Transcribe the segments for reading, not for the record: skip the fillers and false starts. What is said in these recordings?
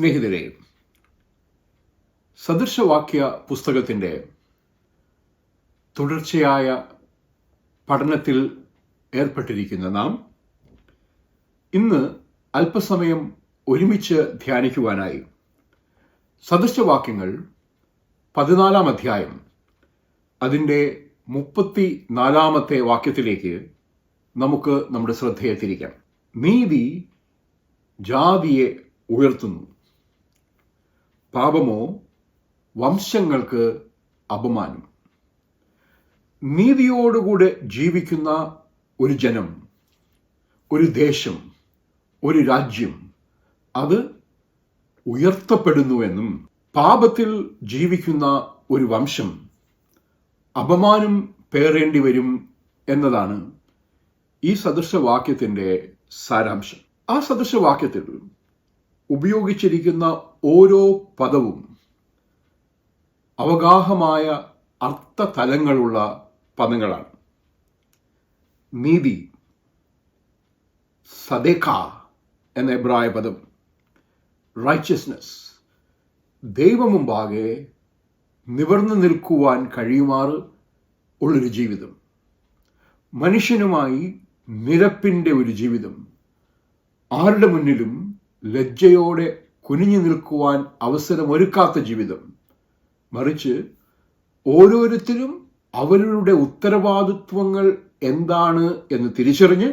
സ്നേഹിതരെ, സദൃശവാക്യ പുസ്തകത്തിൻ്റെ തുടർച്ചയായ പഠനത്തിൽ ഏർപ്പെട്ടിരിക്കുന്ന നാം ഇന്ന് അല്പസമയം ഒരുമിച്ച് ധ്യാനിക്കുവാനായി സദൃശവാക്യങ്ങൾ 14 അധ്യായം അതിൻ്റെ 34 വാക്യത്തിലേക്ക് നമുക്ക് നമ്മുടെ ശ്രദ്ധയെ തിരിക്കാം. നീതി ജാതിയെ ഉയർത്തുന്നു, പാപമോ വംശങ്ങൾക്ക് അപമാനം. നീതിയോടുകൂടെ ജീവിക്കുന്ന ഒരു ജനം, ഒരു ദേശം, ഒരു രാജ്യം അത് ഉയർത്തപ്പെടുന്നുവെന്നും പാപത്തിൽ ജീവിക്കുന്ന ഒരു വംശം അപമാനം പേറേണ്ടി വരും എന്നതാണ് ഈ സദൃശവാക്യത്തിൻ്റെ സാരാംശം. ആ സദൃശവാക്യത്തിൽ ഉപയോഗിച്ചിരിക്കുന്ന ഓരോ പദവും അവഗാഹമായ അർത്ഥതലങ്ങളുള്ള പദങ്ങളാണ്. നീതി, സദേഖ എന്ന എബ്രായ പദം, റൈച്ചസ്നെസ്, ദൈവമുമ്പാകെ നിവർന്നു നിൽക്കുവാൻ കഴിയുമാറ് ഉള്ളൊരു ജീവിതം, മനുഷ്യനുമായി നിരപ്പിൻ്റെ ഒരു ജീവിതം, ആരുടെ മുന്നിലും ലജ്ജയോടെ കുനിഞ്ഞു നിൽക്കുവാൻ അവസരമൊരുക്കാത്ത ജീവിതം, മറിച്ച് ഓരോരുത്തരും അവരുടെ ഉത്തരവാദിത്വങ്ങൾ എന്താണ് എന്ന് തിരിച്ചറിഞ്ഞ്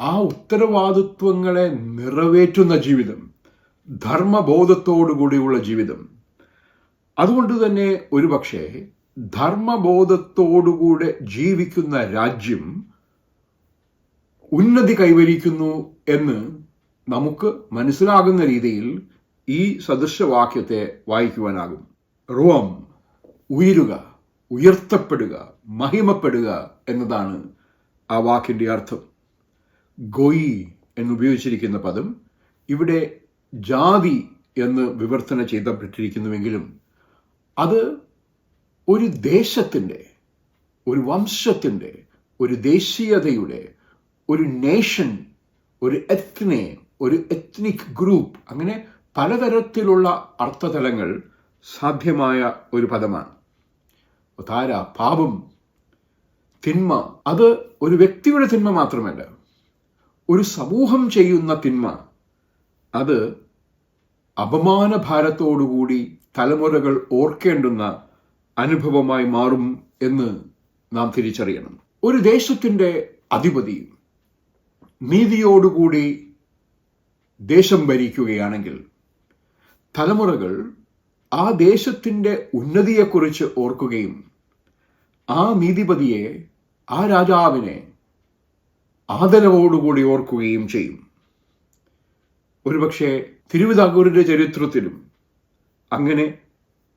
ആ ഉത്തരവാദിത്വങ്ങളെ നിറവേറ്റുന്ന ജീവിതം, ധർമ്മബോധത്തോടുകൂടിയുള്ള ജീവിതം. അതുകൊണ്ട് തന്നെ ഒരുപക്ഷെ ധർമ്മബോധത്തോടുകൂടെ ജീവിക്കുന്ന രാജ്യം ഉന്നതി കൈവരിക്കുന്നു എന്ന് നമുക്ക് മനസ്സിലാകുന്ന രീതിയിൽ ഈ സദൃശവാക്യത്തെ വായിക്കുവാനാകും. റോം, ഉയരുക, ഉയർത്തപ്പെടുക, മഹിമപ്പെടുക എന്നതാണ് ആ വാക്കിൻ്റെ അർത്ഥം. ഗോയി എന്നുപയോഗിച്ചിരിക്കുന്ന പദം ഇവിടെ ജാതി എന്ന് വിവർത്തന ചെയ്യപ്പെട്ടിരിക്കുന്നുവെങ്കിലും അത് ഒരു ദേശത്തിൻ്റെ, ഒരു വംശത്തിൻ്റെ, ഒരു ദേശീയതയുടെ, ഒരു നേഷൻ, ഒരു എത്നെ, ഒരു എത്നിക് ഗ്രൂപ്പ്, അങ്ങനെ പലതരത്തിലുള്ള അർത്ഥതലങ്ങൾ സാധ്യമായ ഒരു പദമാണ്. താര, പാപം, തിന്മ, അത് ഒരു വ്യക്തിയുടെ തിന്മ മാത്രമല്ല, ഒരു സമൂഹം ചെയ്യുന്ന തിന്മ, അത് അപമാനഭാരത്തോടുകൂടി തലമുറകൾ ഓർക്കേണ്ടുന്ന അനുഭവമായി മാറും എന്ന് നാം തിരിച്ചറിയണം. ഒരു ദേശത്തിൻ്റെ അധിപതി നീതിയോടുകൂടി ദേശം ഭരിക്കുകയാണെങ്കിൽ തലമുറകൾ ആ ദേശത്തിൻ്റെ ഉന്നതിയെക്കുറിച്ച് ഓർക്കുകയും ആ നീതിപതിയെ, ആ രാജാവിനെ ആദരവോടുകൂടി ഓർക്കുകയും ചെയ്യും. ഒരുപക്ഷെ തിരുവിതാംകൂറിൻ്റെ ചരിത്രത്തിലും അങ്ങനെ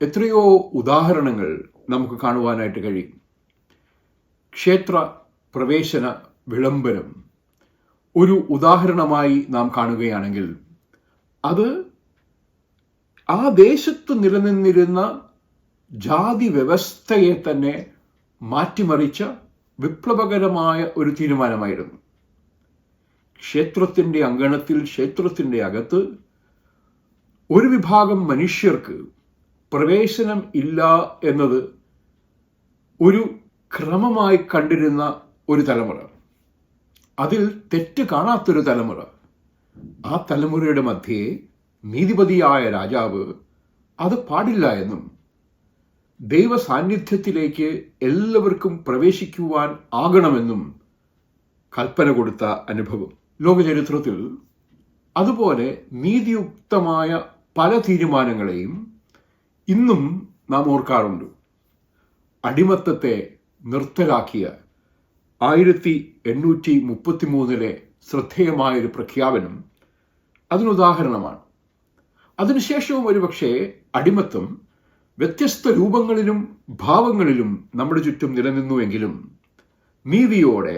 എത്രയോ ഉദാഹരണങ്ങൾ നമുക്ക് കാണുവാനായിട്ട് കഴിയും. ക്ഷേത്ര പ്രവേശന വിളംബരം ഒരു ഉദാഹരണമായി നാം കാണുകയാണെങ്കിൽ അത് ആ ദേശത്ത് നിലനിന്നിരുന്ന ജാതി വ്യവസ്ഥയെ തന്നെ മാറ്റിമറിച്ച വിപ്ലവകരമായ ഒരു തീരുമാനമായിരുന്നു. ക്ഷേത്രത്തിൻ്റെ അങ്കണത്തിൽ, ക്ഷേത്രത്തിൻ്റെ അകത്ത് ഒരു വിഭാഗം മനുഷ്യർക്ക് പ്രവേശനം ഇല്ല എന്നത് ഒരു ക്രമമായി കണ്ടിരുന്ന ഒരു തലമുറ, അതിൽ തെറ്റ് കാണാത്തൊരു തലമുറ, ആ തലമുറയുടെ മധ്യേ നീതിപതിയായ രാജാവ് അത് പാടില്ല എന്നും ദൈവ സാന്നിധ്യത്തിലേക്ക് എല്ലാവർക്കും പ്രവേശിക്കുവാൻ ആകണമെന്നും കൽപ്പന കൊടുത്ത അനുഭവം. ലോകചരിത്രത്തിൽ അതുപോലെ നീതിയുക്തമായ പല തീരുമാനങ്ങളെയും ഇന്നും നാം ഓർക്കാറുണ്ട്. അടിമത്തത്തെ നിർത്തലാക്കിയ 1833 ശ്രദ്ധേയമായൊരു പ്രഖ്യാപനം അതിനുദാഹരണമാണ്. അതിനുശേഷവും ഒരുപക്ഷെ അടിമത്തം വ്യത്യസ്ത രൂപങ്ങളിലും ഭാവങ്ങളിലും നമ്മുടെ ചുറ്റും നിലനിന്നുവെങ്കിലും നീതിയോടെ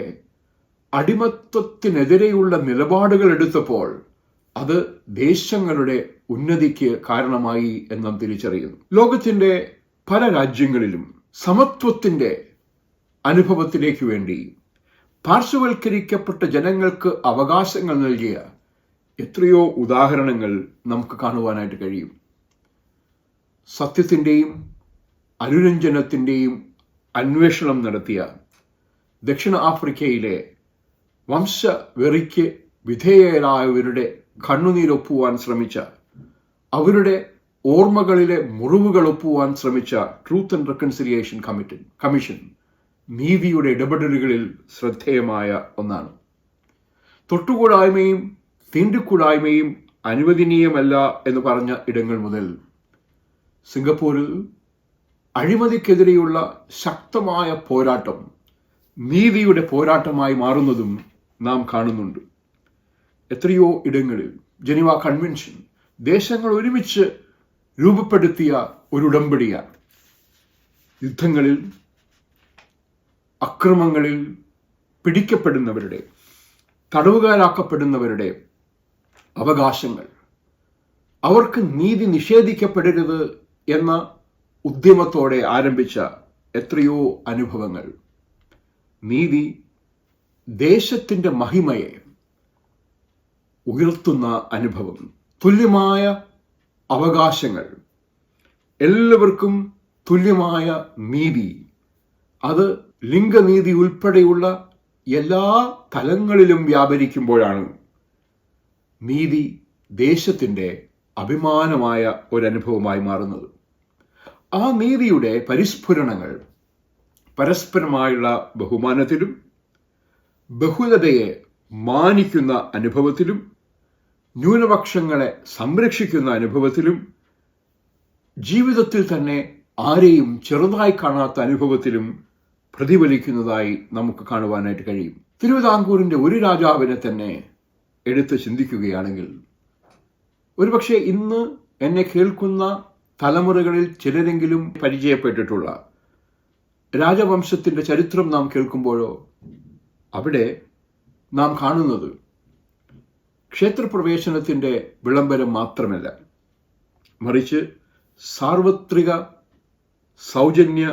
അടിമത്തത്തിനെതിരെയുള്ള നിലപാടുകൾ എടുത്തപ്പോൾ അത് ദേശങ്ങളുടെ ഉന്നതിക്ക് കാരണമായി എന്ന് നാം തിരിച്ചറിയുന്നു. ലോകത്തിൻ്റെ പല രാജ്യങ്ങളിലും സമത്വത്തിൻ്റെ അനുഭവത്തിലേക്ക് വേണ്ടി പാർശ്വവൽക്കരിക്കപ്പെട്ട ജനങ്ങൾക്ക് അവകാശങ്ങൾ നൽകിയ എത്രയോ ഉദാഹരണങ്ങൾ നമുക്ക് കാണുവാനായിട്ട് കഴിയും. സത്യത്തിൻ്റെയും അനുരഞ്ജനത്തിൻ്റെയും അന്വേഷണം നടത്തിയ ദക്ഷിണ ആഫ്രിക്കയിലെ വംശവെറിക്ക് വിധേയരായവരുടെ കണ്ണുനീരൊപ്പുവാൻ ശ്രമിച്ച, അവരുടെ ഓർമ്മകളിലെ മുറിവുകൾ ഒപ്പുവാൻ ശ്രമിച്ച ട്രൂത്ത് ആൻഡ് റെക്കൺസിലിയേഷൻ കമ്മീഷൻ നീതിയുടെ ഇടപെടലുകളിൽ ശ്രദ്ധേയമായ ഒന്നാണ്. തൊട്ടുകൂടായ്മയും തീണ്ടിക്കൂടായ്മയും അനുവദനീയമല്ല എന്ന് പറഞ്ഞ ഇടങ്ങൾ മുതൽ സിംഗപ്പൂരിൽ അഴിമതിക്കെതിരെയുള്ള ശക്തമായ പോരാട്ടം നീതിയുടെ പോരാട്ടമായി മാറുന്നതും നാം കാണുന്നുണ്ട്. എത്രയോ ഇടങ്ങളിൽ ജനീവ കൺവെൻഷൻ ദേശങ്ങൾ ഒരുമിച്ച് രൂപപ്പെടുത്തിയ ഒരു ഉടമ്പടിയാണ്. യുദ്ധങ്ങളിൽ, അക്രമങ്ങളിൽ പിടിക്കപ്പെടുന്നവരുടെ, തടവുകാരാക്കപ്പെടുന്നവരുടെ അവകാശങ്ങൾ, അവർക്ക് നീതി നിഷേധിക്കപ്പെടരുത് എന്ന ഉദ്യമത്തോടെ ആരംഭിച്ച എത്രയോ അനുഭവങ്ങൾ. നീതി ദേശത്തിൻ്റെ മഹിമയെ ഉയർത്തുന്ന അനുഭവം, തുല്യമായ അവകാശങ്ങൾ, എല്ലാവർക്കും തുല്യമായ നീതി, അത് ലിംഗനീതി ഉൾപ്പെടെയുള്ള എല്ലാ തലങ്ങളിലും വ്യാപരിക്കുമ്പോഴാണ് നീതി ദേശത്തിൻ്റെ അഭിമാനമായ ഒരനുഭവമായി മാറുന്നത്. ആ നീതിയുടെ പരിസ്ഫുരണങ്ങൾ പരസ്പരമായുള്ള ബഹുമാനത്തിലും ബഹുലതയെ മാനിക്കുന്ന അനുഭവത്തിലും ന്യൂനപക്ഷങ്ങളെ സംരക്ഷിക്കുന്ന അനുഭവത്തിലും ജീവിതത്തിൽ തന്നെ ആരെയും ചെറുതായി കാണാത്ത അനുഭവത്തിലും പ്രതിഫലിക്കുന്നതായി നമുക്ക് കാണുവാനായിട്ട് കഴിയും. തിരുവിതാംകൂറിൻ്റെ ഒരു രാജാവിനെ തന്നെ എടുത്ത് ചിന്തിക്കുകയാണെങ്കിൽ, ഒരുപക്ഷെ ഇന്ന് എന്നെ കേൾക്കുന്ന തലമുറകളിൽ ചിലരെങ്കിലും പരിചയപ്പെട്ടിട്ടുള്ള രാജവംശത്തിൻ്റെ ചരിത്രം നാം കേൾക്കുമ്പോഴോ അവിടെ നാം കാണുന്നത് ക്ഷേത്രപ്രവേശനത്തിൻ്റെ വിളംബരം മാത്രമല്ല, മറിച്ച് സാർവത്രിക സൗജന്യ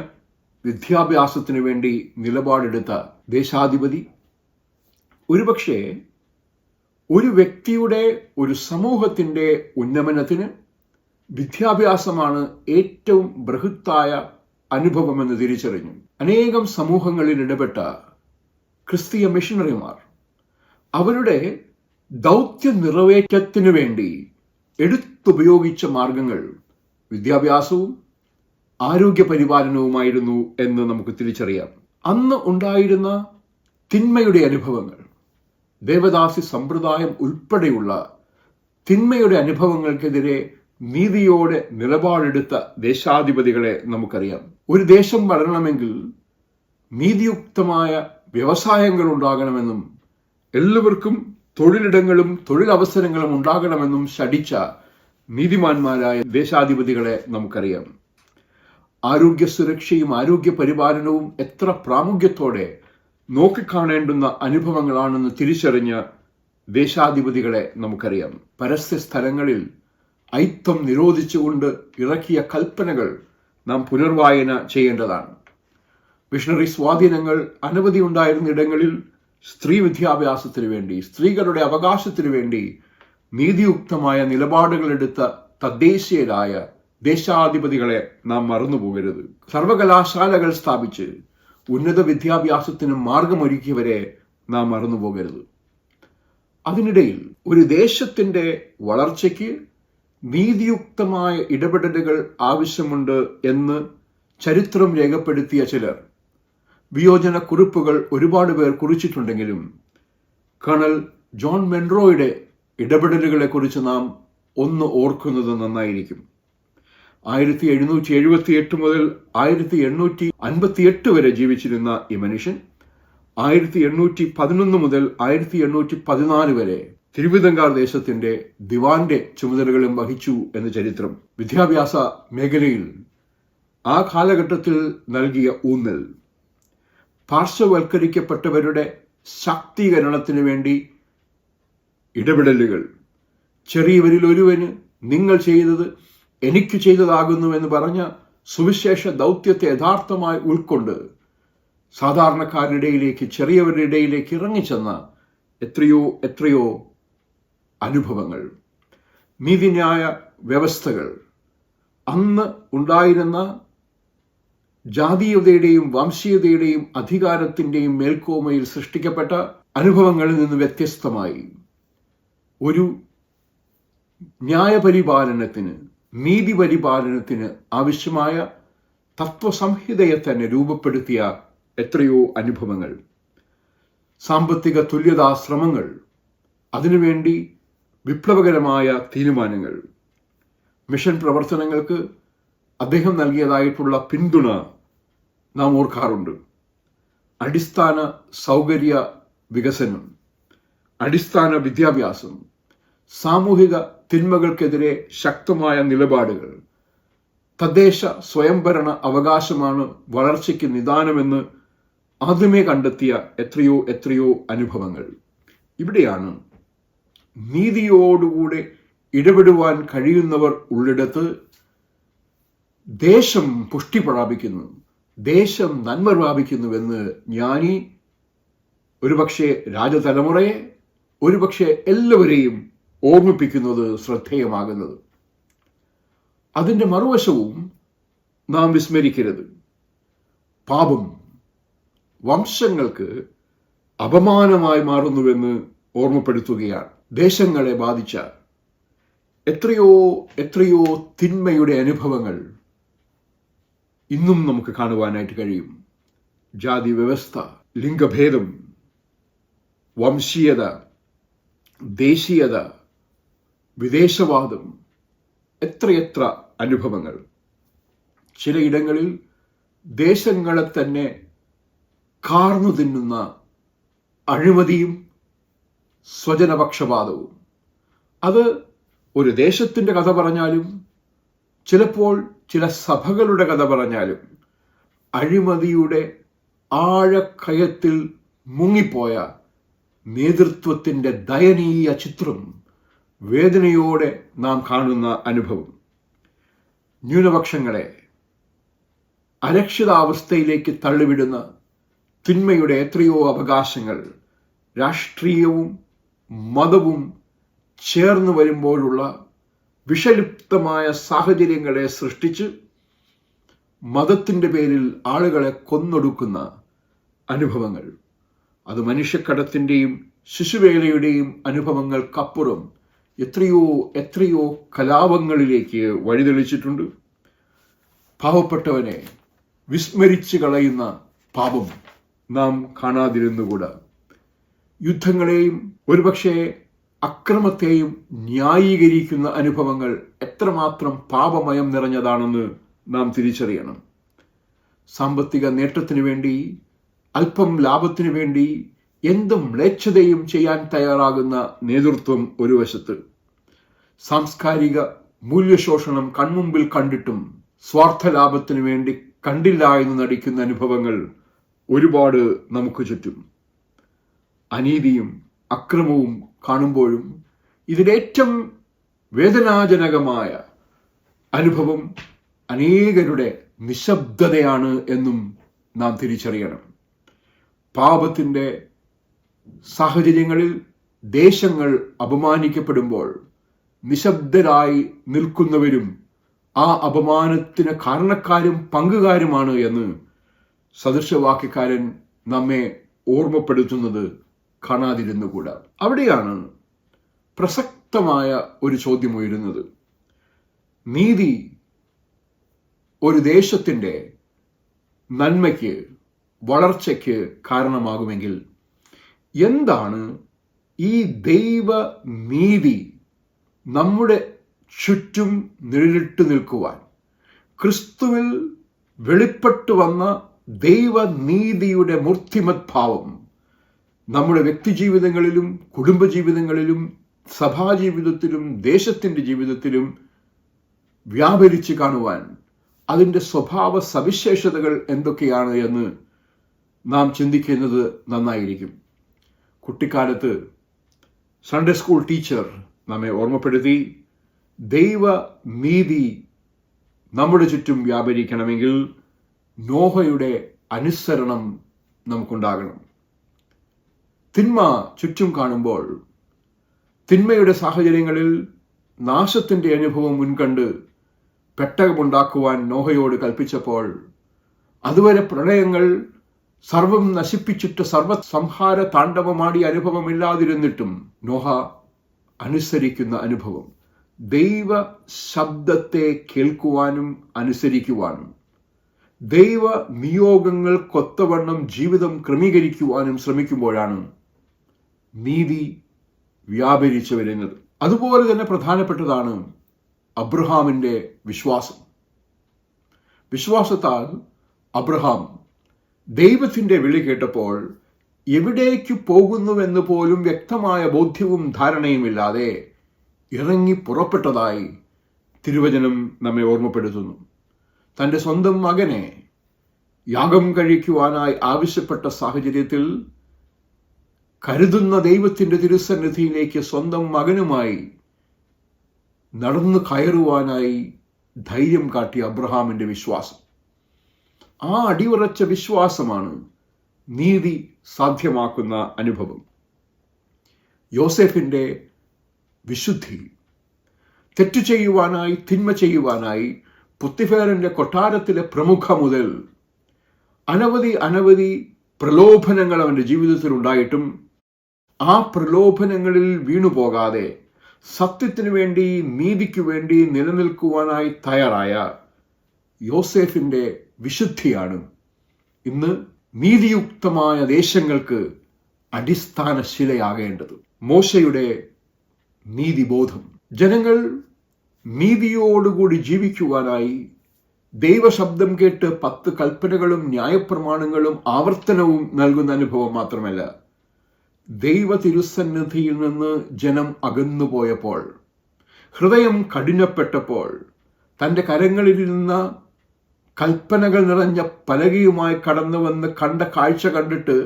വിദ്യാഭ്യാസത്തിന് വേണ്ടി നിലപാടെടുത്ത ദേശാധിപതി, ഒരുപക്ഷെ ഒരു വ്യക്തിയുടെ, ഒരു സമൂഹത്തിൻ്റെ ഉന്നമനത്തിന് വിദ്യാഭ്യാസമാണ് ഏറ്റവും ബൃഹത്തായ അനുഭവമെന്ന് തിരിച്ചറിഞ്ഞു. അനേകം സമൂഹങ്ങളിൽ ഇടപെട്ട ക്രിസ്തീയ മിഷണറിമാർ അവരുടെ ദൗത്യ നിറവേറ്റത്തിനു വേണ്ടി എടുത്തുപയോഗിച്ച മാർഗങ്ങൾ വിദ്യാഭ്യാസവും ആരോഗ്യ പരിപാലനവുമായിരുന്നു എന്ന് നമുക്ക് തിരിച്ചറിയാം. അന്ന് ഉണ്ടായിരുന്ന തിന്മയുടെ അനുഭവങ്ങൾ, ദേവദാസി സമ്പ്രദായം ഉൾപ്പെടെയുള്ള തിന്മയുടെ അനുഭവങ്ങൾക്കെതിരെ നീതിയോടെ നിലപാടെടുത്ത ദേശാധിപതികളെ നമുക്കറിയാം. ഒരു ദേശം വളരണമെങ്കിൽ നീതിയുക്തമായ വ്യവസായങ്ങൾ ഉണ്ടാകണമെന്നും എല്ലാവർക്കും തൊഴിലിടങ്ങളും തൊഴിലവസരങ്ങളും ഉണ്ടാകണമെന്നും ശഠിച്ച നീതിമാന്മാരായ ദേശാധിപതികളെ നമുക്കറിയാം. ആരോഗ്യ സുരക്ഷയും ആരോഗ്യ പരിപാലനവും എത്ര പ്രാമുഖ്യത്തോടെ നോക്കിക്കാണേണ്ടുന്ന അനുഭവങ്ങളാണെന്ന് തിരിച്ചറിഞ്ഞ ദേശാധിപതികളെ നമുക്കറിയാം. പരസ്യ സ്ഥലങ്ങളിൽ ഐത്തം നിരോധിച്ചുകൊണ്ട് ഇറക്കിയ കൽപ്പനകൾ നാം പുനർവായന ചെയ്യേണ്ടതാണ്. മിഷണറി സ്വാധീനങ്ങൾ അനവധി ഉണ്ടായിരുന്ന ഇടങ്ങളിൽ സ്ത്രീ വിദ്യാഭ്യാസത്തിനു വേണ്ടി, സ്ത്രീകളുടെ അവകാശത്തിനു വേണ്ടി നീതിയുക്തമായ നിലപാടുകളെടുത്ത തദ്ദേശീയരായ ദേശാധിപതികളെ നാം മറന്നുപോകരുത്. സർവകലാശാലകൾ സ്ഥാപിച്ച് ഉന്നത വിദ്യാഭ്യാസത്തിന് മാർഗമൊരുക്കിയവരെ നാം മറന്നുപോകരുത്. അതിനിടയിൽ ഒരു ദേശത്തിൻ്റെ വളർച്ചയ്ക്ക് നീതിയുക്തമായ ഇടപെടലുകൾ ആവശ്യമുണ്ട് എന്ന് ചരിത്രം രേഖപ്പെടുത്തിയ ചിലർ, വിയോജന കുറിപ്പുകൾ ഒരുപാട് പേർ കുറിച്ചിട്ടുണ്ടെങ്കിലും കേണൽ ജോൺ മെൻറോയുടെ ഇടപെടലുകളെ കുറിച്ച് നാം ഒന്ന് ഓർക്കുന്നത് നന്നായിരിക്കും. 1778 മുതൽ 1858 വരെ ജീവിച്ചിരുന്ന ഈ മനുഷ്യൻ 1811 മുതൽ 1814 വരെ തിരുവിതാംകൂർ ദേശത്തിന്റെ ദിവാന്റെ ചുമതലകളും വഹിച്ചു എന്ന ചരിത്രം. വിദ്യാഭ്യാസ മേഖലയിൽ ആ കാലഘട്ടത്തിൽ നൽകിയ ഊന്നൽ, പാർശ്വവൽക്കരിക്കപ്പെട്ടവരുടെ ശാക്തീകരണത്തിന് വേണ്ടി ഇടപെടലുകൾ, ചെറിയവരിൽ ഒരുവന് നിങ്ങൾ ചെയ്തത് എനിക്ക് ചെയ്തതാകുന്നു എന്ന് പറഞ്ഞ സുവിശേഷ ദൗത്യത്തെ യഥാർത്ഥമായി ഉൾക്കൊണ്ട് സാധാരണക്കാരുടെ ഇടയിലേക്ക്, ചെറിയവരുടെ ഇടയിലേക്ക് ഇറങ്ങിച്ചെന്ന എത്രയോ അനുഭവങ്ങൾ, നീതിന്യായ വ്യവസ്ഥകൾ, അന്ന് ഉണ്ടായിരുന്ന ജാതീയതയുടെയും വംശീയതയുടെയും അധികാരത്തിൻ്റെയും മേൽക്കോമയിൽ സൃഷ്ടിക്കപ്പെട്ട അനുഭവങ്ങളിൽ നിന്ന് വ്യത്യസ്തമായി ഒരു ന്യായപരിപാലനത്തിന്, നീതിപരിപാലനത്തിന് ആവശ്യമായ തത്വസംഹിതയെ തന്നെ രൂപപ്പെടുത്തിയ എത്രയോ അനുഭവങ്ങൾ, സാമ്പത്തിക തുല്യതാ ശ്രമങ്ങൾ, അതിനുവേണ്ടി വിപ്ലവകരമായ തീരുമാനങ്ങൾ, മിഷൻ പ്രവർത്തനങ്ങൾക്ക് അദ്ദേഹം നൽകിയതായിട്ടുള്ള പിന്തുണ നാം ഓർക്കാറുണ്ട്. അടിസ്ഥാന സൗകര്യ വികസനം, അടിസ്ഥാന വിദ്യാഭ്യാസം, സാമൂഹിക തിന്മകൾക്കെതിരെ ശക്തമായ നിലപാടുകൾ, തദ്ദേശ സ്വയംഭരണ അവകാശമാണ് വളർച്ചയ്ക്ക് നിദാനമെന്ന് ആദ്യമേ കണ്ടെത്തിയ എത്രയോ എത്രയോ അനുഭവങ്ങൾ. ഇവിടെയാണ് നീതിയോടുകൂടെ ഇടപെടുവാൻ കഴിയുന്നവർ ഉള്ളിടത്ത് ദേശം പുഷ്ടി പ്രാപിക്കുന്നു, ദേശം നന്മ പ്രാപിക്കുന്നുവെന്ന് ജ്ഞാനി ഒരുപക്ഷെ രാജതലമുറയെ, ഒരുപക്ഷെ എല്ലാവരെയും ഓർമ്മിപ്പിക്കുന്നത് ശ്രദ്ധേയമാകുന്നത്. അതിൻ്റെ മറുവശവും നാം വിസ്മരിക്കരുത്. പാപം വംശങ്ങൾക്ക് അപമാനമായി മാറുന്നുവെന്ന് ഓർമ്മപ്പെടുത്തുകയാണ്. ദേശങ്ങളെ ബാധിച്ച എത്രയോ എത്രയോ തിന്മയുടെ അനുഭവങ്ങൾ ഇന്നും നമുക്ക് കാണുവാനായിട്ട് കഴിയും. ജാതി വ്യവസ്ഥ, ലിംഗഭേദം, വംശീയത, ദേശീയത, വിദേശവാദം, എത്രയെത്ര അനുഭവങ്ങൾ. ചിലയിടങ്ങളിൽ ദേശങ്ങളെ തന്നെ കാർന്നു തിന്നുന്ന അഴിമതിയും സ്വജനപക്ഷപാതവും. അത് ഒരു ദേശത്തിൻ്റെ കഥ പറഞ്ഞാലും ചിലപ്പോൾ ചില സഭകളുടെ കഥ പറഞ്ഞാലും അഴിമതിയുടെ ആഴക്കയത്തിൽ മുങ്ങിപ്പോയ നേതൃത്വത്തിൻ്റെ ദയനീയ ചിത്രം വേദനയോടെ നാം കാണുന്ന അനുഭവം. ന്യൂനപക്ഷങ്ങളെ അരക്ഷിതാവസ്ഥയിലേക്ക് തള്ളിവിടുന്ന തിന്മയുടെ എത്രയോ അവകാശങ്ങൾ രാഷ്ട്രീയവും മതവും ചേർന്ന് വരുമ്പോഴുള്ള വിഷലിപ്തമായ സാഹചര്യങ്ങളെ സൃഷ്ടിച്ച് മതത്തിൻ്റെ പേരിൽ ആളുകളെ കൊന്നൊടുക്കുന്ന അനുഭവങ്ങൾ. അത് മനുഷ്യക്കടത്തിൻ്റെയും ശിശുവേലയുടെയും അനുഭവങ്ങൾക്കപ്പുറം എത്രയോ എത്രയോ കലാപങ്ങളിലേക്ക് വഴിതെളിച്ചിട്ടുണ്ട്. പാവപ്പെട്ടവനെ വിസ്മരിച്ച് കളയുന്ന പാപം നാം കാണാതിരുന്നുകൂടാ. യുദ്ധങ്ങളെയും ഒരുപക്ഷെ അക്രമത്തെയും ന്യായീകരിക്കുന്ന അനുഭവങ്ങൾ എത്രമാത്രം പാപമയം നിറഞ്ഞതാണെന്ന് നാം തിരിച്ചറിയണം. സാമ്പത്തിക നേട്ടത്തിനു വേണ്ടി, അല്പം ലാഭത്തിനു വേണ്ടി എന്തും മ്ലേച്ഛതയും ചെയ്യാൻ തയ്യാറാകുന്ന നേതൃത്വം ഒരു വശത്ത്, സാംസ്കാരിക മൂല്യശോഷണം കൺമുമ്പിൽ കണ്ടിട്ടും സ്വാർത്ഥ ലാഭത്തിനു വേണ്ടി കണ്ടില്ല എന്ന് നടിക്കുന്ന അനുഭവങ്ങൾ ഒരുപാട് നമുക്ക് ചുറ്റും. അനീതിയും അക്രമവും കാണുമ്പോഴും ഇതിലേറ്റവും വേദനാജനകമായ അനുഭവം അനേകരുടെ നിശബ്ദതയാണ് എന്നും നാം തിരിച്ചറിയണം. പാപത്തിൻ്റെ സാഹചര്യങ്ങളിൽ ദേശങ്ങൾ അപമാനിക്കപ്പെടുമ്പോൾ നിശബ്ദരായി നിൽക്കുന്നവരും ആ അപമാനത്തിന് കാരണക്കാരും പങ്കുകാരുമാണ് എന്ന് സദൃശവാക്യക്കാരൻ നമ്മെ ഓർമ്മപ്പെടുത്തുന്നത് കാണാതിരുന്നുകൂടാ. അവിടെയാണ് പ്രസക്തമായ ഒരു ചോദ്യം ഉയരുന്നത്. നീതി ഒരു ദേശത്തിൻ്റെ നന്മയ്ക്ക്, വളർച്ചയ്ക്ക് കാരണമാകുമെങ്കിൽ എന്താണ് ഈ ദൈവനീതി നമ്മുടെ ചുറ്റും നിഴലിട്ട് നിൽക്കുവാൻ, ക്രിസ്തുവിൽ വെളിപ്പെട്ടു വന്ന ദൈവനീതിയുടെ മൂർത്തിമത് ഭാവം നമ്മുടെ വ്യക്തിജീവിതങ്ങളിലും കുടുംബജീവിതങ്ങളിലും സഭാജീവിതത്തിലും ദേശത്തിൻ്റെ ജീവിതത്തിലും വ്യാപരിച്ച് കാണുവാൻ അതിൻ്റെ സ്വഭാവ സവിശേഷതകൾ എന്തൊക്കെയാണ് എന്ന് നാം ചിന്തിക്കുന്നത് നന്നായിരിക്കും. കുട്ടിക്കാലത്ത് സൺഡേ സ്കൂൾ ടീച്ചർ നമ്മെ ഓർമ്മപ്പെടുത്തി, ദൈവനീതി നമ്മുടെ ചുറ്റും വ്യാപരിക്കണമെങ്കിൽ നോഹയുടെ അനുസരണം നമുക്കുണ്ടാകണം. തിന്മ ചുറ്റും കാണുമ്പോൾ തിന്മയുടെ സാഹചര്യങ്ങളിൽ നാശത്തിൻ്റെ അനുഭവം മുൻകണ്ട് പെട്ടകമുണ്ടാക്കുവാൻ നോഹയോട് കൽപ്പിച്ചപ്പോൾ അതുവരെ പ്രളയങ്ങൾ സർവം നശിപ്പിച്ചിട്ട് സർവസംഹാര താണ്ഡവമാടിയ അനുഭവമില്ലാതിരുന്നിട്ടും നോഹ അനുസരിക്കുന്ന അനുഭവം, ദൈവ ശബ്ദത്തെ കേൾക്കുവാനും അനുസരിക്കുവാനും ദൈവ നിയോഗങ്ങൾക്കൊത്തവണ്ണം ജീവിതം ക്രമീകരിക്കുവാനും ശ്രമിക്കുമ്പോഴാണ് നീതി വ്യാപരിച്ചു വരുന്നത്. അതുപോലെ തന്നെ പ്രധാനപ്പെട്ടതാണ് അബ്രഹാമിൻ്റെ വിശ്വാസം. വിശ്വാസത്താൽ അബ്രഹാം ദൈവത്തിൻ്റെ വിളി കേട്ടപ്പോൾ എവിടേക്ക് പോകുന്നുവെന്ന് പോലും വ്യക്തമായ ബോധ്യവും ധാരണയുമില്ലാതെ ഇറങ്ങി പുറപ്പെട്ടതായി തിരുവചനം നമ്മെ ഓർമ്മപ്പെടുത്തുന്നു. തൻ്റെ സ്വന്തം മകനെ യാഗം കഴിക്കുവാനായി ആവശ്യപ്പെട്ട സാഹചര്യത്തിൽ കരുതുന്ന ദൈവത്തിൻ്റെ തിരുസന്നിധിയിലേക്ക് സ്വന്തം മകനുമായി നടന്നു കയറുവാനായി ധൈര്യം കാട്ടിയ അബ്രഹാമിൻ്റെ വിശ്വാസം. ആ അടിയുറച്ച വിശ്വാസമാണ് നീതി സാധ്യമാക്കുന്ന അനുഭവം. യോസേഫിൻ്റെ വിശുദ്ധി, തെറ്റു ചെയ്യുവാനായി തിന്മ ചെയ്യുവാനായി പുത്തിഫേറിൻ്റെ കൊട്ടാരത്തിലെ പ്രമുഖ മുതൽ അനവധി പ്രലോഭനങ്ങൾ അവൻ്റെ ജീവിതത്തിൽ ഉണ്ടായിട്ടും ആ പ്രലോഭനങ്ങളിൽ വീണുപോകാതെ സത്യത്തിനു വേണ്ടി നീതിക്കു വേണ്ടി നിലനിൽക്കുവാനായി തയ്യാറായ യോസേഫിൻ്റെ വിശുദ്ധിയാണ് ഇന്ന് നീതിയുക്തമായ ദേശങ്ങൾക്ക് അടിസ്ഥാന ശിലയാകേണ്ടത്. മോശയുടെ നീതിബോധം, ജനങ്ങൾ നീതിയോടുകൂടി ജീവിക്കുവാനായി ദൈവശബ്ദം കേട്ട് 10 കൽപ്പനകളും ന്യായപ്രമാണങ്ങളും ആവർത്തനവും നൽകുന്ന അനുഭവം മാത്രമല്ല, ദൈവ തിരുസന്നിധിയിൽ നിന്ന് ജനം അകന്നുപോയപ്പോൾ, ഹൃദയം കഠിനപ്പെട്ടപ്പോൾ, തൻ്റെ കരങ്ങളിലിരുന്ന കൽപ്പനകൾ നിറഞ്ഞ പലകയുമായി കടന്നു വന്ന് കണ്ട കാഴ്ച കണ്ടിട്ട്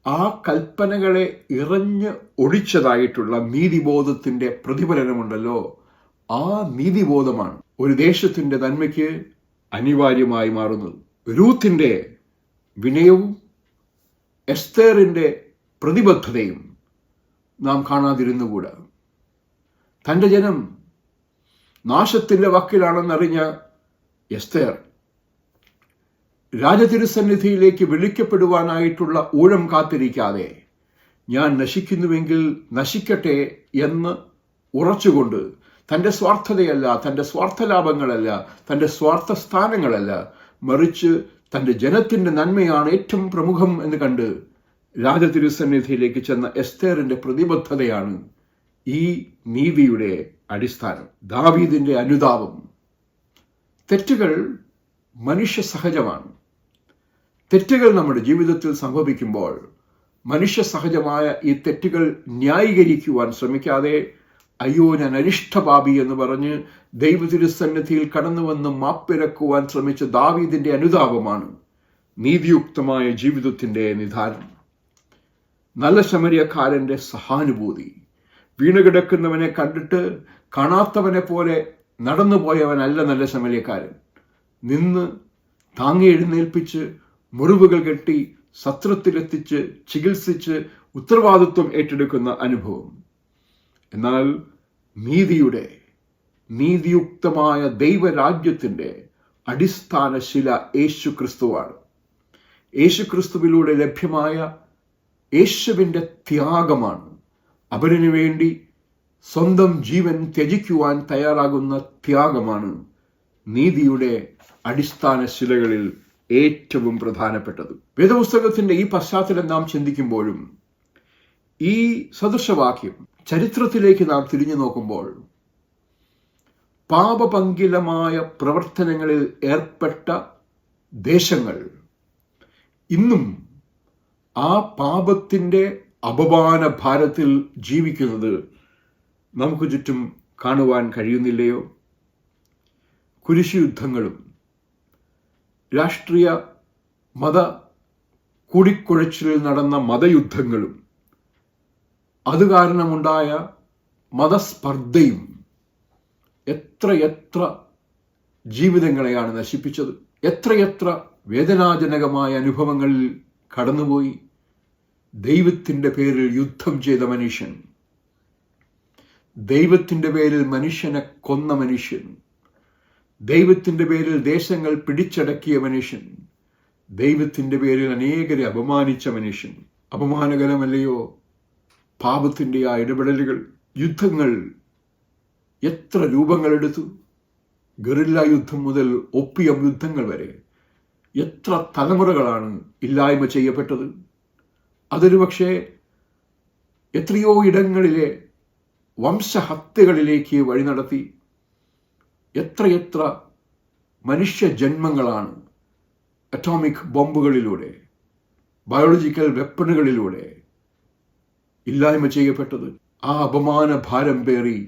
ആ കൽപ്പനകളെ ഇറഞ്ഞ് ഒടിച്ചതായിട്ടുള്ള നീതിബോധത്തിൻ്റെ പ്രതിഫലനമുണ്ടല്ലോ, ആ നീതിബോധമാണ് ഒരു ദേശത്തിൻ്റെ നന്മയ്ക്ക് അനിവാര്യമായി മാറുന്നത്. രൂത്തിൻ്റെ വിനയവും എസ്തേറിൻ്റെ പ്രതിബദ്ധതയും നാം കാണാതിരുന്നുകൂടാ. തൻ്റെ ജനം നാശത്തിൻ്റെ വക്കിലാണെന്നറിഞ്ഞ എസ്തേർ രാജതിരുസന്നിധിയിലേക്ക് വിളിക്കപ്പെടുവാനായിട്ടുള്ള ഊഴം കാത്തിരിക്കാതെ ഞാൻ നശിക്കുന്നുവെങ്കിൽ നശിക്കട്ടെ എന്ന് ഉറച്ചുകൊണ്ട് തൻ്റെ സ്വാർത്ഥതയല്ല, തൻ്റെ സ്വാർത്ഥലാഭങ്ങളല്ല, തൻ്റെ സ്വാർത്ഥ സ്ഥാനങ്ങളല്ല, മറിച്ച് തൻ്റെ ജനത്തിൻ്റെ നന്മയാണ് ഏറ്റവും പ്രമുഖം എന്ന് കണ്ട് രാജതിരുസന്നിധിയിലേക്ക് ചെന്ന എസ്തേറിൻ്റെ പ്രതിബദ്ധതയാണ് ഈ നീതിയുടെ അടിസ്ഥാനം. ദാവീദിൻ്റെ അനുതാപം. തെറ്റുകൾ മനുഷ്യ സഹജമാണ്. തെറ്റുകൾ നമ്മുടെ ജീവിതത്തിൽ സംഭവിക്കുമ്പോൾ മനുഷ്യ സഹജമായ ഈ തെറ്റുകൾ ന്യായീകരിക്കുവാൻ ശ്രമിക്കാതെ അയ്യോ ഞാൻ അരിഷ്ടപാപി എന്ന് പറഞ്ഞ് ദൈവതിരുസന്നിധിയിൽ കടന്നു വന്ന് മാപ്പിരക്കുവാൻ ശ്രമിച്ച ദാവീദിന്റെ അനുതാപമാണ് നീതിയുക്തമായ ജീവിതത്തിന്റെ നിധാനം. നല്ല ശമരിയക്കാരന്റെ സഹാനുഭൂതി. വീണുകിടക്കുന്നവനെ കണ്ടിട്ട് കാണാത്തവനെ പോലെ നടന്നുപോയവനല്ല നല്ല ശമരിയക്കാരൻ. നിന്ന് താങ്ങി എഴുന്നേൽപ്പിച്ച് മുറിവുകൾ കെട്ടി സത്രത്തിലെത്തിച്ച് ചികിത്സിച്ച് ഉത്തരവാദിത്വം ഏറ്റെടുക്കുന്ന അനുഭവം. എന്നാൽ നീതിയുക്തമായ ദൈവരാജ്യത്തിൻ്റെ അടിസ്ഥാന ശില യേശു ക്രിസ്തുവാണ്. യേശു ക്രിസ്തുവിലൂടെ ലഭ്യമായ യേശുവിൻ്റെ ത്യാഗമാണ്. അവനു വേണ്ടി സ്വന്തം ജീവൻ ത്യജിക്കുവാൻ തയ്യാറാകുന്ന ത്യാഗമാണ് നീതിയുടെ അടിസ്ഥാന ശിലകളിൽ ഏറ്റവും പ്രധാനപ്പെട്ടത്. വേദപുസ്തകത്തിന്റെ ഈ പശ്ചാത്തലം നാം ചിന്തിക്കുമ്പോഴും ഈ സദൃശവാക്യം ചരിത്രത്തിലേക്ക് നാം തിരിഞ്ഞു നോക്കുമ്പോൾ പാപപങ്കിലമായ പ്രവർത്തനങ്ങളിൽ ഏർപ്പെട്ട ദേശങ്ങൾ ഇന്നും ആ പാപത്തിൻ്റെ അപമാന ഭാരത്തിൽ ജീവിക്കുന്നത് നമുക്ക് ചുറ്റും കാണുവാൻ കഴിയുന്നില്ലയോ? കുരിശുയുദ്ധങ്ങളും രാഷ്ട്രീയ മത കൂടിക്കുഴച്ചിലിൽ നടന്ന മതയുദ്ധങ്ങളും അത് കാരണമുണ്ടായ മതസ്പർദ്ധയും എത്രയെത്ര ജീവിതങ്ങളെയാണ് നശിപ്പിച്ചത്. എത്രയെത്ര വേദനാജനകമായ അനുഭവങ്ങളിൽ കടന്നുപോയി ദൈവത്തിൻ്റെ പേരിൽ യുദ്ധം ചെയ്ത മനുഷ്യൻ. ദൈവത്തിൻ്റെ പേരിൽ മനുഷ്യനെ കൊന്ന മനുഷ്യൻ, ദൈവത്തിൻ്റെ പേരിൽ ദേശങ്ങൾ പിടിച്ചടക്കിയ മനുഷ്യൻ, ദൈവത്തിൻ്റെ പേരിൽ അനേകരെ അപമാനിച്ച മനുഷ്യൻ. അപമാനകരമല്ലയോ പാപത്തിൻ്റെ ആ ഇടപെടലുകൾ? യുദ്ധങ്ങൾ എത്ര രൂപങ്ങളെടുത്തു. ഗറില്ല യുദ്ധം മുതൽ ഒപ്പിയം യുദ്ധങ്ങൾ വരെ എത്ര തലമുറകളാണ് ഇല്ലായ്മ ചെയ്യപ്പെട്ടത്. അതൊരു പക്ഷേ എത്രയോ ഇടങ്ങളിലെ വംശഹത്യകളിലേക്ക് വഴി നടത്തി. എത്രയെത്ര മനുഷ്യജന്മങ്ങളാണ് അറ്റോമിക് ബോംബുകളിലൂടെ, ബയോളജിക്കൽ വെപ്പണുകളിലൂടെ ഇല്ലായ്മ ചെയ്യപ്പെട്ടത്. ആ അപമാന ഭാരം പേറി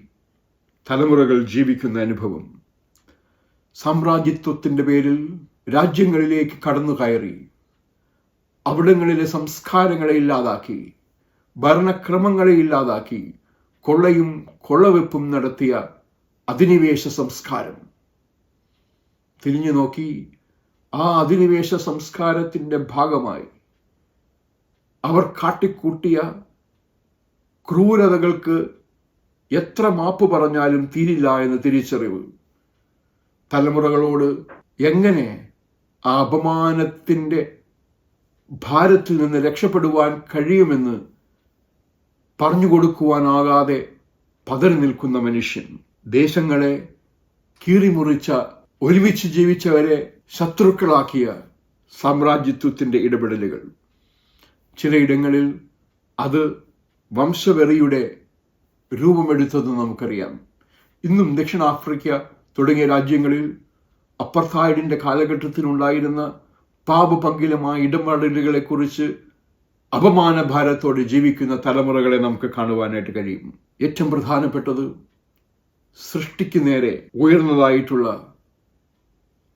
തലമുറകൾ ജീവിക്കുന്ന അനുഭവം. സാമ്രാജ്യത്വത്തിൻ്റെ പേരിൽ രാജ്യങ്ങളിലേക്ക് കടന്നു കയറി അവിടങ്ങളിലെ സംസ്കാരങ്ങളെ ഇല്ലാതാക്കി, ഭരണക്രമങ്ങളെ ഇല്ലാതാക്കി, കൊള്ളയും കൊള്ളവെപ്പും നടത്തിയ അധിനിവേശ സംസ്കാരം. തിരിഞ്ഞു നോക്കി ആ അധിനിവേശ സംസ്കാരത്തിൻ്റെ ഭാഗമായി അവർ കാട്ടിക്കൂട്ടിയ ക്രൂരതകൾക്ക് എത്ര മാപ്പ് പറഞ്ഞാലും തീരില്ല എന്ന തിരിച്ചറിവ്. തലമുറകളോട് എങ്ങനെ ആ അപമാനത്തിൻ്റെ ഭാരത്തിൽ നിന്ന് രക്ഷപ്പെടുവാൻ കഴിയുമെന്ന് പറഞ്ഞു കൊടുക്കുവാനാകാതെ പതറി നിൽക്കുന്ന മനുഷ്യൻ. ദേശങ്ങളെ കീറിമുറിച്ച, ഒരുമിച്ച് ജീവിച്ചവരെ ശത്രുക്കളാക്കിയ സാമ്രാജ്യത്വത്തിൻ്റെ ഇടപെടലുകൾ. ചിലയിടങ്ങളിൽ അത് വംശവെറിയുടെ രൂപമെടുത്തത് നമുക്കറിയാം. ഇന്നും ദക്ഷിണാഫ്രിക്ക തുടങ്ങിയ രാജ്യങ്ങളിൽ അപ്പർത്തായിഡിൻ്റെ കാലഘട്ടത്തിലുണ്ടായിരുന്ന പാപപങ്കിലമായ ഇടപെടലുകളെക്കുറിച്ച് അപമാനഭാരത്തോടെ ജീവിക്കുന്ന തലമുറകളെ നമുക്ക് കാണുവാനായിട്ട് കഴിയും. ഏറ്റവും പ്രധാനപ്പെട്ടത് സൃഷ്ടിക്ക് നേരെ ഉയർന്നതായിട്ടുള്ള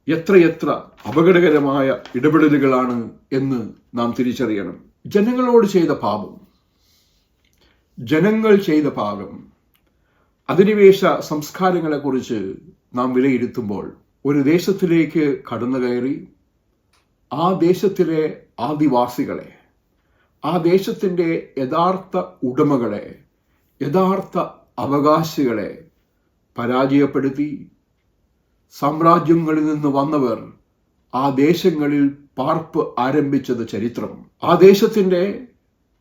എത്രയെത്ര അപകടകരമായ ഇടപെടലുകളാണ് എന്ന് നാം തിരിച്ചറിയണം. ജനങ്ങളോട് ചെയ്ത പാപം, ജനങ്ങൾ ചെയ്ത പാപം, അധിനിവേശ സംസ്കാരങ്ങളെക്കുറിച്ച് നാം വിലയിരുത്തുമ്പോൾ ഒരു ദേശത്തിലേക്ക് കടന്നു കയറി ആ ദേശത്തിലെ ആദിവാസികളെ, ആ ദേശത്തിൻ്റെ യഥാർത്ഥ ഉടമകളെ, യഥാർത്ഥ അവകാശികളെ പരാജയപ്പെടുത്തി സാമ്രാജ്യങ്ങളിൽ നിന്ന് വന്നവർ ആ ദേശങ്ങളിൽ പാർപ്പ് ആരംഭിച്ചത് ചരിത്രം. ആ ദേശത്തിൻ്റെ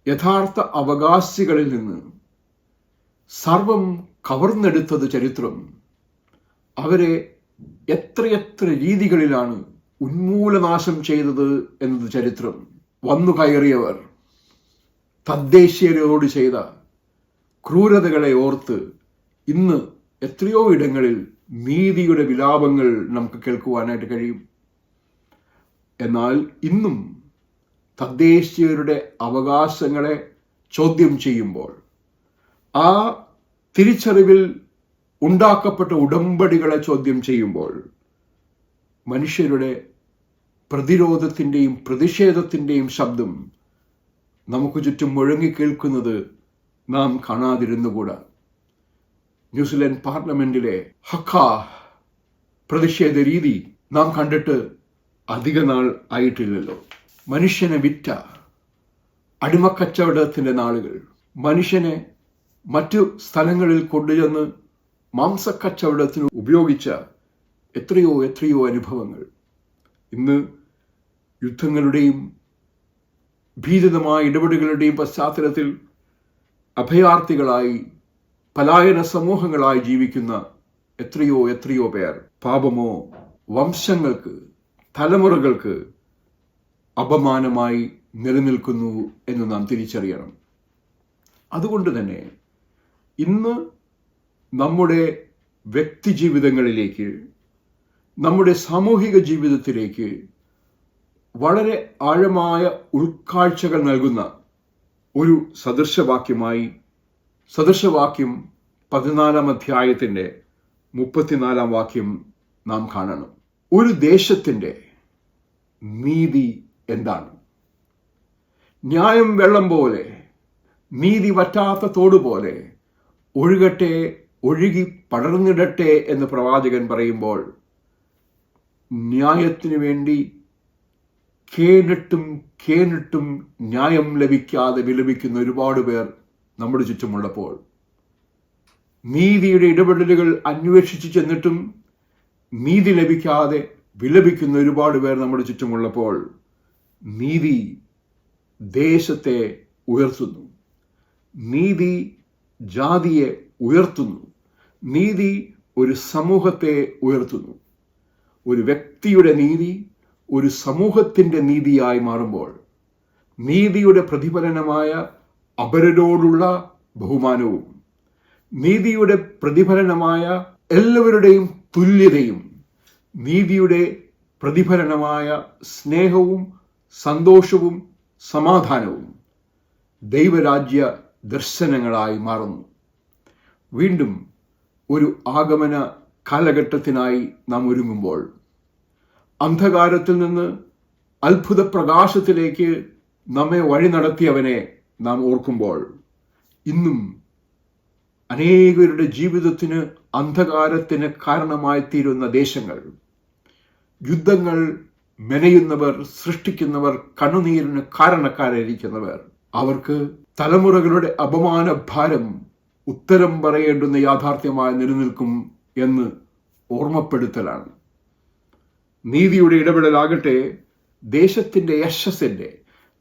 യഥാർത്ഥ അവകാശികളിൽ നിന്ന് സർവം കവർന്നെടുത്തത് ചരിത്രം. അവരെ എത്രയെത്ര രീതികളിലാണ് ഉന്മൂലനാശം ചെയ്തത് എന്നത് ചരിത്രം. വന്നു കയറിയവർ തദ്ദേശീയരോട് ചെയ്ത ക്രൂരതകളെ ഓർത്ത് ഇന്ന് എത്രയോ ഇടങ്ങളിൽ നീതിയുടെ വിലാപങ്ങൾ നമുക്ക് കേൾക്കുവാനായിട്ട് കഴിയും. എന്നാൽ ഇന്നും തദ്ദേശീയരുടെ അവകാശങ്ങളെ ചോദ്യം ചെയ്യുമ്പോൾ, ആ തിരിച്ചറിവിൽ ഉണ്ടാക്കപ്പെട്ട ഉടമ്പടികളെ ചോദ്യം ചെയ്യുമ്പോൾ, മനുഷ്യരുടെ പ്രതിരോധത്തിൻ്റെയും പ്രതിഷേധത്തിൻ്റെയും ശബ്ദം നമുക്ക് ചുറ്റും മുഴങ്ങിക്കേൾക്കുന്നത് നാം കാണാതിരുന്നുകൂടാ. ന്യൂസിലൻഡ് പാർലമെന്റിലെ ഹക്ക പ്രതിഷേധ രീതി നാം കണ്ടിട്ട് അധിക നാൾ ആയിട്ടില്ലല്ലോ. മനുഷ്യനെ വിറ്റ അടിമക്കച്ചവടത്തിൻ്റെ നാളുകൾ, മനുഷ്യനെ മറ്റു സ്ഥലങ്ങളിൽ കൊണ്ടുചെന്ന് മാംസക്കച്ചവടത്തിന് ഉപയോഗിച്ച എത്രയോ എത്രയോ അനുഭവങ്ങൾ. ഇന്ന് യുദ്ധങ്ങളുടെയും ഭീതിതമായ ഇടപെടലുകളുടെയും പശ്ചാത്തലത്തിൽ അഭയാർത്ഥികളായി, പലായന സമൂഹങ്ങളായി ജീവിക്കുന്ന എത്രയോ എത്രയോ പേർ പാപമോ വംശങ്ങൾക്ക്, തലമുറകൾക്ക് അപമാനമായി നിലനിൽക്കുന്നു എന്ന് നാം തിരിച്ചറിയണം. അതുകൊണ്ട് തന്നെ ഇന്ന് നമ്മുടെ വ്യക്തിജീവിതങ്ങളിലേക്ക്, നമ്മുടെ സാമൂഹിക ജീവിതത്തിലേക്ക് വളരെ ആഴമായ ഉൾക്കാഴ്ചകൾ നൽകുന്ന ഒരു സദൃശവാക്യമായി സദൃശവാക്യം 14 അധ്യായത്തിൻ്റെ 34 വാക്യം നാം കാണണം. ഒരു ദേശത്തിൻ്റെ നീതി എന്താണ്? ന്യായം വെള്ളം പോലെ, നീതി വറ്റാത്ത തോട് പോലെ ഒഴുകട്ടെ, ഒഴുകി പടർന്നിടട്ടെ എന്ന് പ്രവാചകൻ പറയുമ്പോൾ, ന്യായത്തിനു വേണ്ടി കേണിട്ടും ന്യായം ലഭിക്കാതെ വിലപിക്കുന്ന ഒരുപാട് പേർ നമ്മുടെ ചുറ്റുമുള്ളപ്പോൾ, നീതിയുടെ ഇടപെടലുകൾ അന്വേഷിച്ചു ചെന്നിട്ടും നീതി ലഭിക്കാതെ വിലപിക്കുന്ന ഒരുപാട് പേർ നമ്മുടെ ചുറ്റുമുള്ളപ്പോൾ നീതി ദേശത്തെ ഉയർത്തുന്നു, നീതി ജാതിയെ ഉയർത്തുന്നു, നീതി ഒരു സമൂഹത്തെ ഉയർത്തുന്നു. ഒരു വ്യക്തിയുടെ നീതി ഒരു സമൂഹത്തിൻ്റെ നീതിയായി മാറുമ്പോൾ നീതിയുടെ പ്രതിഫലനമായ അപരരോടുള്ള ബഹുമാനവും നീതിയുടെ പ്രതിഫലനമായ എല്ലാവരുടെയും തുല്യതയും നീതിയുടെ പ്രതിഫലനമായ സ്നേഹവും സന്തോഷവും സമാധാനവും ദൈവരാജ്യ ദർശനങ്ങളായി മാറുന്നു. വീണ്ടും ഒരു ആഗമന കാലഘട്ടത്തിനായി നാം ഒരുങ്ങുമ്പോൾ അന്ധകാരത്തിൽ നിന്ന് അത്ഭുത പ്രകാശത്തിലേക്ക് നമ്മെ വഴി നടത്തിയവനെ നാം ഓർക്കുമ്പോൾ ഇന്നും അനേകരുടെ ജീവിതത്തിന് അന്ധകാരത്തിന് കാരണമായി തീരുന്ന ദേശങ്ങൾ, യുദ്ധങ്ങൾ മെനയുന്നവർ, സൃഷ്ടിക്കുന്നവർ, കണ്ണുനീരിന് കാരണക്കാരായിരിക്കുന്നവർ, അവർക്ക് തലമുറകളുടെ അപമാന ഭാരം ഉത്തരം പറയേണ്ടുന്ന യാഥാർത്ഥ്യമായി നിലനിൽക്കും എന്ന് ഓർമ്മപ്പെടുത്തലാണ്. നീതിയുടെ ഇടപെടലാകട്ടെ ദേശത്തിൻ്റെ യശസ്സിൻ്റെ,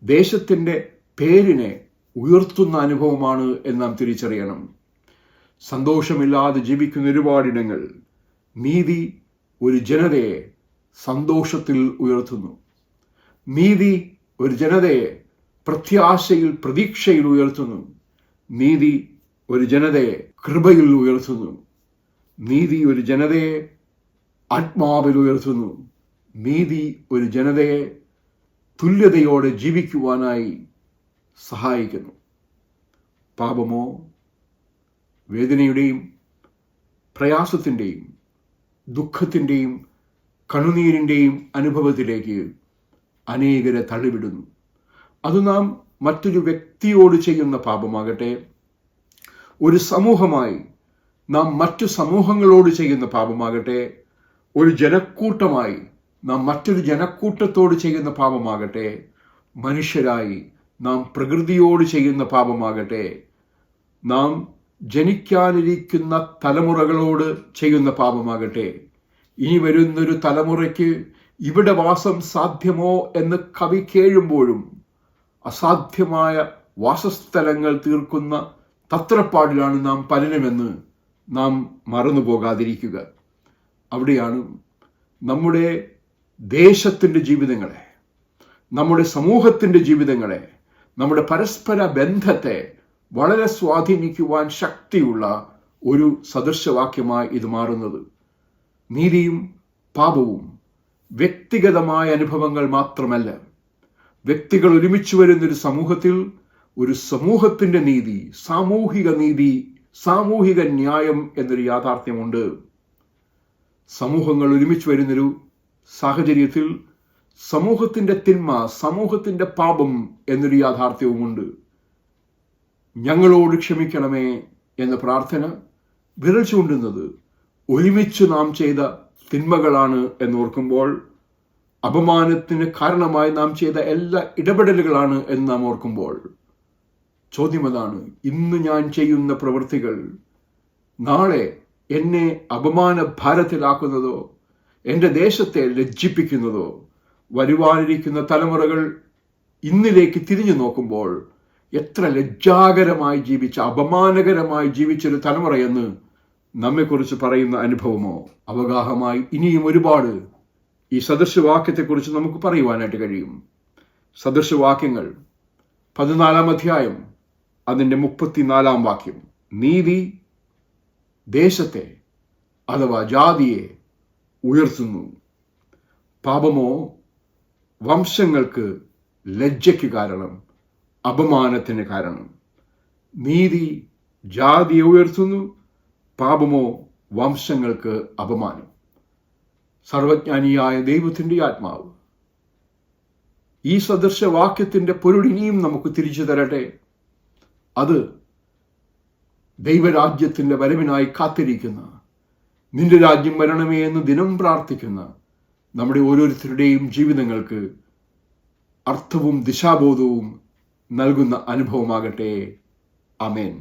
ദേശത്തിൻ്റെ പേരിനെ ഉയർത്തുന്ന അനുഭവമാണ് എന്ന് നാം തിരിച്ചറിയണം. സന്തോഷമില്ലാതെ ജീവിക്കുന്ന ഒരുപാടിടങ്ങൾ നീതി ഒരു ജനതയെ സന്തോഷത്തിൽ ഉയർത്തുന്നു. നീതി ഒരു ജനതയെ പ്രത്യാശയിൽ, പ്രതീക്ഷയിൽ ഉയർത്തുന്നു. നീതി ഒരു ജനതയെ കൃപയിൽ ഉയർത്തുന്നു. നീതി ഒരു ജനതയെ ആത്മാവിൽ ഉയർത്തുന്നു. നീതി ഒരു ജനതയെ തുല്യതയോടെ ജീവിക്കുവാനായി സഹായിക്കുന്നു. പാപമോ വേദനയുടെയും പ്രയാസത്തിൻ്റെയും ദുഃഖത്തിൻ്റെയും കണ്ണുനീരിൻ്റെയും അനുഭവത്തിലേക്ക് അനേകരെ തള്ളിവിടുന്നു. അത് നാം മറ്റൊരു വ്യക്തിയോട് ചെയ്യുന്ന പാപമാകട്ടെ, ഒരു സമൂഹമായി നാം മറ്റു സമൂഹങ്ങളോട് ചെയ്യുന്ന പാപമാകട്ടെ, ഒരു ജനക്കൂട്ടമായി നാം മറ്റൊരു ജനക്കൂട്ടത്തോട് ചെയ്യുന്ന പാപമാകട്ടെ, മനുഷ്യരായി നാം പ്രകൃതിയോട് ചെയ്യുന്ന പാപമാകട്ടെ, നാം ജനിക്കാനിരിക്കുന്ന തലമുറകളോട് ചെയ്യുന്ന പാപമാകട്ടെ, ഇനി വരുന്നൊരു തലമുറയ്ക്ക് ഇവിടെ വാസം സാധ്യമോ എന്ന് കവി കേഴുമ്പോഴും അസാധ്യമായ വാസസ്ഥലങ്ങൾ തീർക്കുന്ന തത്രപ്പാടിലാണ് നാം പലരുമെന്ന് നാം മറന്നുപോകാതിരിക്കുക. അവിടെയാണ് നമ്മുടെ ദേശത്തിൻ്റെ ജീവിതങ്ങളെ, നമ്മുടെ സമൂഹത്തിൻ്റെ ജീവിതങ്ങളെ, നമ്മുടെ പരസ്പര ബന്ധത്തെ വളരെ സ്വാധീനിക്കുവാൻ ശക്തിയുള്ള ഒരു സദൃശവാക്യമായി ഇത് മാറുന്നത്. നീതിയും പാപവും വ്യക്തിഗതമായ അനുഭവങ്ങൾ മാത്രമല്ല, വ്യക്തികൾ ഒരുമിച്ച് വരുന്നൊരു സമൂഹത്തിൽ ഒരു സമൂഹത്തിൻ്റെ നീതി, സാമൂഹിക ന്യായം എന്നൊരു യാഥാർത്ഥ്യമുണ്ട്. സമൂഹങ്ങൾ ഒരുമിച്ച് വരുന്നൊരു സാഹചര്യത്തിൽ സമൂഹത്തിൻ്റെ തിന്മ, സമൂഹത്തിൻ്റെ പാപം എന്നൊരു യാഥാർത്ഥ്യവുമുണ്ട്. ഞങ്ങളോട് ക്ഷമിക്കണമേ എന്ന പ്രാർത്ഥന വിരൽ ചൂണ്ടുന്നത് ഒരുമിച്ച് നാം ചെയ്ത തിന്മകളാണ് എന്നോർക്കുമ്പോൾ, അപമാനത്തിന് കാരണമായി നാം ചെയ്ത എല്ലാ ഇടപെടലുകളാണ് എന്ന് നാം ഓർക്കുമ്പോൾ, ചോദ്യം അതാണ്, ഇന്ന് ഞാൻ ചെയ്യുന്ന പ്രവൃത്തികൾ നാളെ എന്നെ അപമാന ഭാരത്തിലാക്കുന്നതോ എൻ്റെ ദേശത്തെ ലജ്ജിപ്പിക്കുന്നതോ, വരുവാനിരിക്കുന്ന തലമുറകൾ ഇന്നിലേക്ക് തിരിഞ്ഞു നോക്കുമ്പോൾ എത്ര ലജ്ജാകരമായി ജീവിച്ച, അപമാനകരമായി ജീവിച്ചൊരു തലമുറയെന്ന് നമ്മെക്കുറിച്ച് പറയുന്ന അനുഭവമോ? അവഗാഹമായി ഇനിയും ഒരുപാട് ഈ സദൃശവാക്യത്തെക്കുറിച്ച് നമുക്ക് പറയുവാനായിട്ട് കഴിയും. സദൃശവാക്യങ്ങൾ 14 അധ്യായം അതിൻ്റെ 34 വാക്യം, നീതി ദേശത്തെ അഥവാ ജാതിയെ ഉയർത്തുന്നു, പാപമോ വംശങ്ങൾക്ക് ലജ്ജയ്ക്ക് കാരണം, അപമാനത്തിന് കാരണം. നീതി ജാതിയെ ഉയർത്തുന്നു, പാപമോ വംശങ്ങൾക്ക് അപമാനം. സർവജ്ഞാനിയായ ദൈവത്തിൻ്റെ ആത്മാവ് ഈ സദൃശവാക്യത്തിൻ്റെ പൊരുൾ ഇനിയും നമുക്ക് തിരിച്ചു തരട്ടെ. അത് ദൈവരാജ്യത്തിൻ്റെ വരവിനായി കാത്തിരിക്കുന്ന, നിന്റെ രാജ്യം വരണമേ എന്ന് ദിനം പ്രാർത്ഥിക്കുന്ന നമ്മുടെ ഓരോരുത്തരുടെയും ജീവിതങ്ങൾക്ക് അർത്ഥവും ദിശാബോധവും നൽകുന്ന അനുഭവമാകട്ടെ. ആമേൻ.